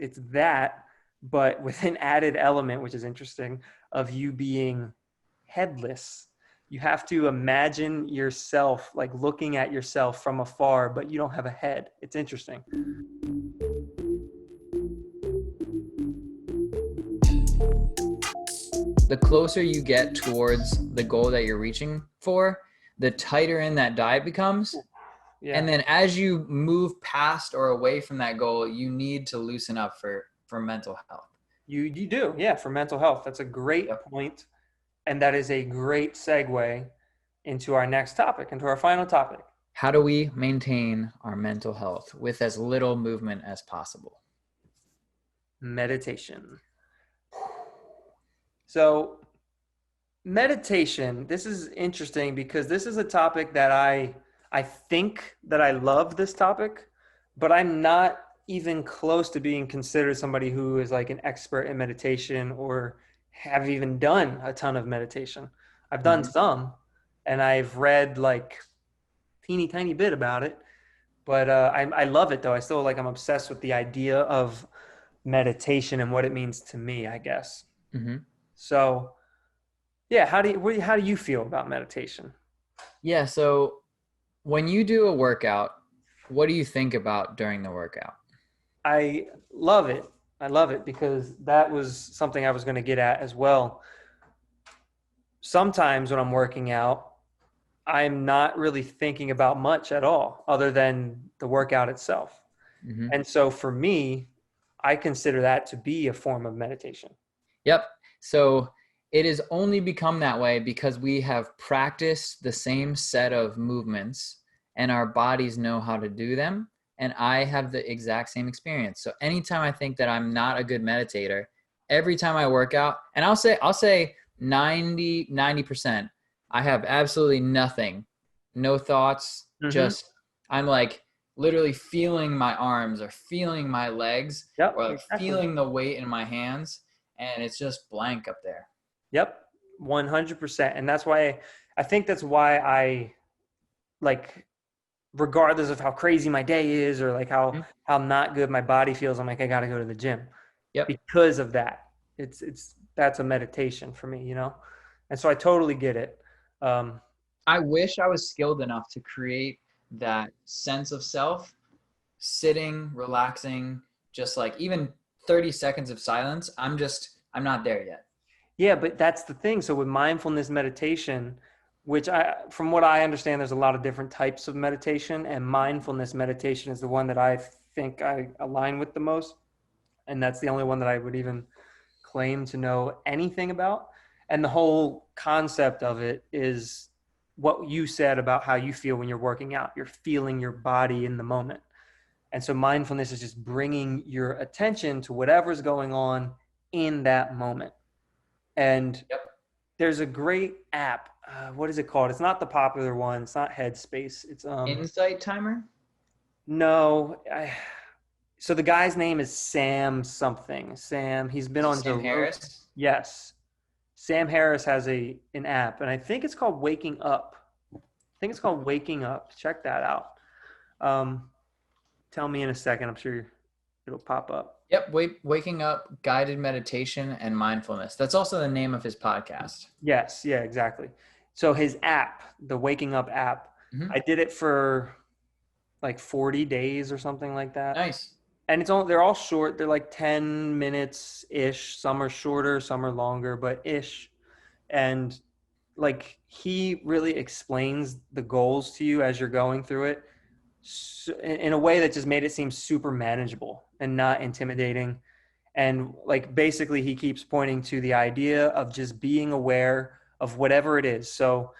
it's that, but with an added element, which is interesting, of you being headless. You have to imagine yourself, like looking at yourself from afar, but you don't have a head. It's interesting. The closer you get towards the goal that you're reaching for, the tighter in that diet becomes. Yeah. And then as you move past or away from that goal, you need to loosen up for mental health. You do. Yeah. For mental health. That's a great point. And that is a great segue into our next topic, into our final topic. How do we maintain our mental health with as little movement as possible? Meditation. So meditation, this is interesting because this is a topic that I think that I love this topic, but I'm not even close to being considered somebody who is like an expert in meditation or have even done a ton of meditation. I've done some, and I've read like teeny tiny bit about it, but I love it though. I still I'm obsessed with the idea of meditation and what it means to me, I guess. Mm-hmm. So yeah, how do you feel about meditation? Yeah, so when you do a workout, what do you think about during the workout? I love it. I love it because that was something I was going to get at as well. Sometimes when I'm working out, I'm not really thinking about much at all other than the workout itself. Mm-hmm. And so for me, I consider that to be a form of meditation. Yep. So it has only become that way because we have practiced the same set of movements and our bodies know how to do them. And I have the exact same experience. So anytime I think that I'm not a good meditator, every time I work out, and I'll say 90%, I have absolutely nothing, no thoughts, just I'm like literally feeling my arms or feeling my legs or like feeling the weight in my hands, and it's just blank up there. Yep, 100%. And that's why I think that's why I like, regardless of how crazy my day is or like how not good my body feels, I'm like, I got to go to the gym. Yep. Because of that. That's a meditation for me, And so I totally get it. I wish I was skilled enough to create that sense of self, sitting, relaxing, just like even 30 seconds of silence. I'm not there yet. Yeah, but that's the thing. So with mindfulness meditation, which from what I understand, there's a lot of different types of meditation, and mindfulness meditation is the one that I think I align with the most. And that's the only one that I would even claim to know anything about. And the whole concept of it is what you said about how you feel when you're working out. You're feeling your body in the moment. And so mindfulness is just bringing your attention to whatever's going on in that moment. And there's a great app. What is it called? It's not the popular one. It's not Headspace. It's Insight Timer? No. So the guy's name is Sam something. Sam. He's been on Sam Harris? Yes. Sam Harris has an app, and I think it's called Waking Up. Check that out. Tell me in a second. I'm sure it'll pop up. Yep. Waking Up, Guided Meditation, and Mindfulness. That's also the name of his podcast. Yes. Yeah, exactly. So his app, the Waking Up app, I did it for like 40 days or something like that. Nice. And they're all short. They're like 10 minutes ish. Some are shorter, some are longer, but ish. And like he really explains the goals to you as you're going through it in a way that just made it seem super manageable and not intimidating. And like basically he keeps pointing to the idea of just being aware of whatever it is. So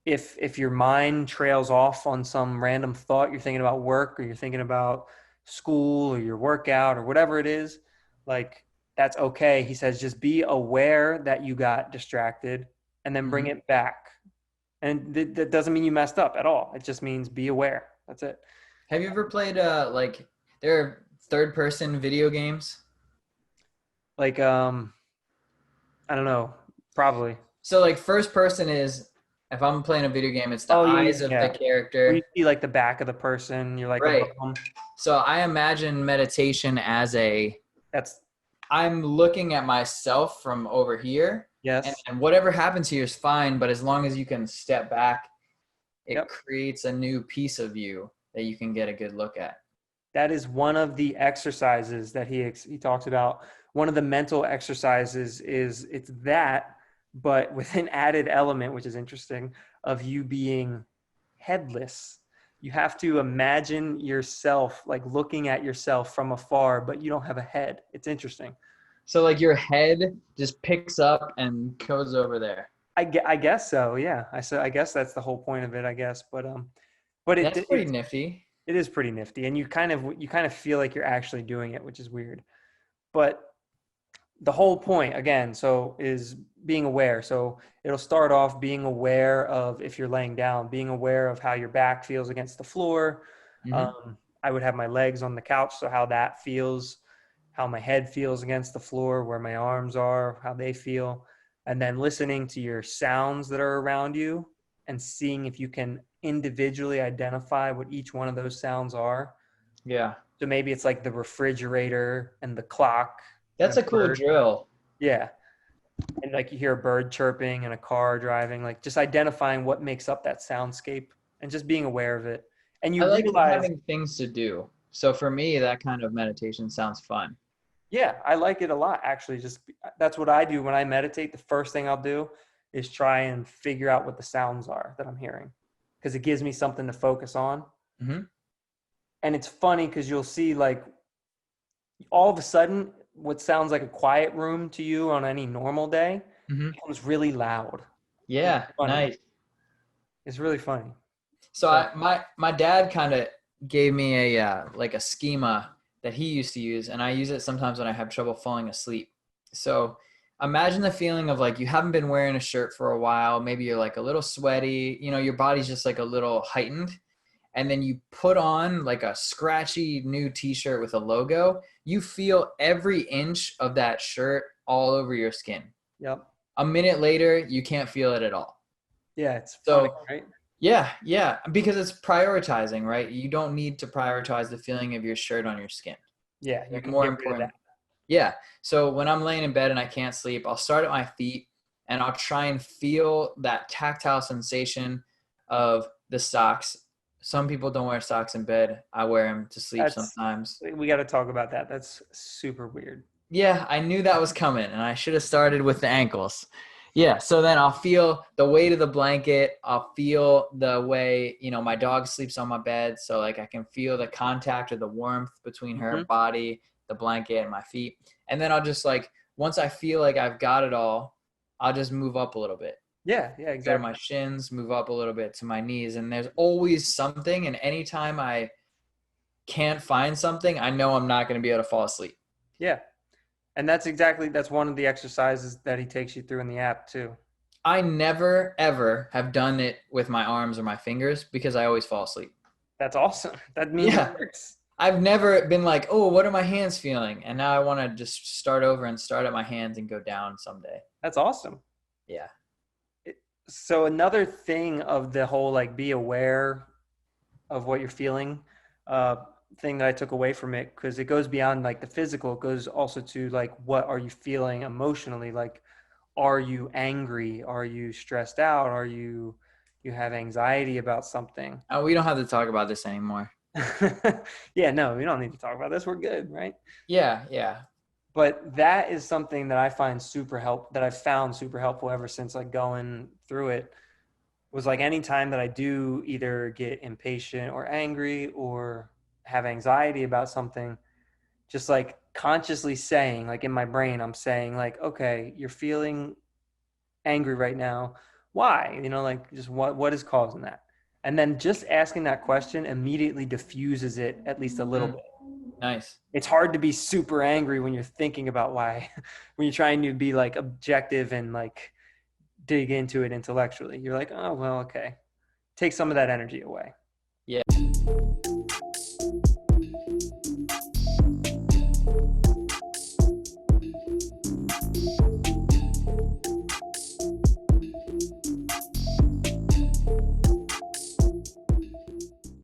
if your mind trails off on some random thought, you're thinking about work or you're thinking about school or your workout or whatever it is, like that's okay. He says, just be aware that you got distracted and then bring it back. And that doesn't mean you messed up at all. It just means be aware. That's it. Have you ever played like there are third person video games? Like, I don't know, probably. So like first person is If I'm playing a video game, it's the Oh yeah, eyes yeah, of the yeah. Where you character. see like the back of the person, you're like above Right. them. So I imagine meditation as That's I'm looking at myself from over here, yes. and whatever happens here is fine, but as long as you can step back, it Yep. creates a new piece of you that you can get a good look at. That is one of the exercises that he talks about. One of the mental exercises is it's that, but with an added element, which is interesting, of you being headless. You have to imagine yourself like looking at yourself from afar, but you don't have a head. It's interesting. So like your head just picks up and goes over there. I guess so. Yeah. I guess that's the whole point of it. I guess, but That's pretty nifty. it is pretty nifty, and you kind of feel like you're actually doing it, which is weird. But the whole point again, so is being aware. So it'll start off being aware of if you're laying down, being aware of how your back feels against the floor. Hmm. I would have my legs on the couch, so how that feels, how my head feels against the floor, where my arms are, how they feel, and then listening to your sounds that are around you and seeing if you can individually identify what each one of those sounds are. Yeah. So maybe it's like the refrigerator and the clock and a That's a cool bird. drill. Yeah. And like you hear a bird chirping and a car driving, like just identifying what makes up that soundscape and just being aware of it. And I you like realize, having things to do. So for me, that kind of meditation sounds fun. yeah, I like it a lot actually. Just that's what I do when I meditate. The first thing I'll do is try and figure out what the sounds are that I'm hearing because it gives me something to focus on. Hmm. And it's funny because you'll see like all of a sudden what sounds like a quiet room to you on any normal day Hmm. becomes really loud. And Yeah, it's funny. nice. It's really funny. So So my dad kind of gave me a like a schema that he used to use, and I use it sometimes when I have trouble falling asleep. So imagine the feeling of like you haven't been wearing a shirt for a while, maybe you're like a little sweaty, your body's just like a little heightened, and then you put on like a scratchy new t-shirt with a logo. You feel every inch of that shirt all over your skin. yep. A minute later, you can't feel it at all. Yeah, it's funny, So right? yeah, yeah, because it's prioritizing, right? You don't need to prioritize the feeling of your shirt on your skin. Yeah, you There's can more get rid of important. that. Yeah. So when I'm laying in bed and I can't sleep, I'll start at my feet and I'll try and feel that tactile sensation of the socks. Some people don't wear socks in bed. I wear them to sleep That's sometimes. we got to talk about that. That's super weird. Yeah, I knew that was coming, and I should have started with the ankles. Yeah, so then I'll feel the weight of the blanket. I'll feel the way, my dog sleeps on my bed. So, like, I can feel the contact or the warmth between her Hmm. body, the blanket, and my feet. And then I'll just, like, once I feel like I've got it all, I'll just move up a little bit. Yeah, yeah, Go to exactly. my shins, move up a little bit to my knees. And there's always something. And anytime I can't find something, I know I'm not going to be able to fall asleep. Yeah, and that's one of the exercises that he takes you through in the app too. I never ever have done it with my arms or my fingers because I always fall asleep. That's awesome. That means it Yeah. works. I've never been like, oh, what are my hands feeling? And now I want to just start over and start at my hands and go down someday. That's awesome. Yeah. So another thing of the whole like be aware of what you're feeling uh, thing that I took away from it because it goes beyond like the physical. It goes also to like what are you feeling emotionally? Like, are you angry? Are you stressed out? Are you have anxiety about something? Oh, we don't have to talk about this anymore. Yeah, no, we don't need to talk about this. We're good, right? Yeah. Yeah. But that is something that I find that I've found super helpful ever since like going through it was like anytime that I do either get impatient or angry or have anxiety about something, just like consciously saying, like in my brain, I'm saying, like, okay, you're feeling angry right now. Why? Like just what is causing that? And then just asking that question immediately diffuses it at least a little Mm, bit. nice. It's hard to be super angry when you're thinking about why, when you're trying to be like objective and like dig into it intellectually. You're like, oh, well, okay. Take some of that energy away. Yeah.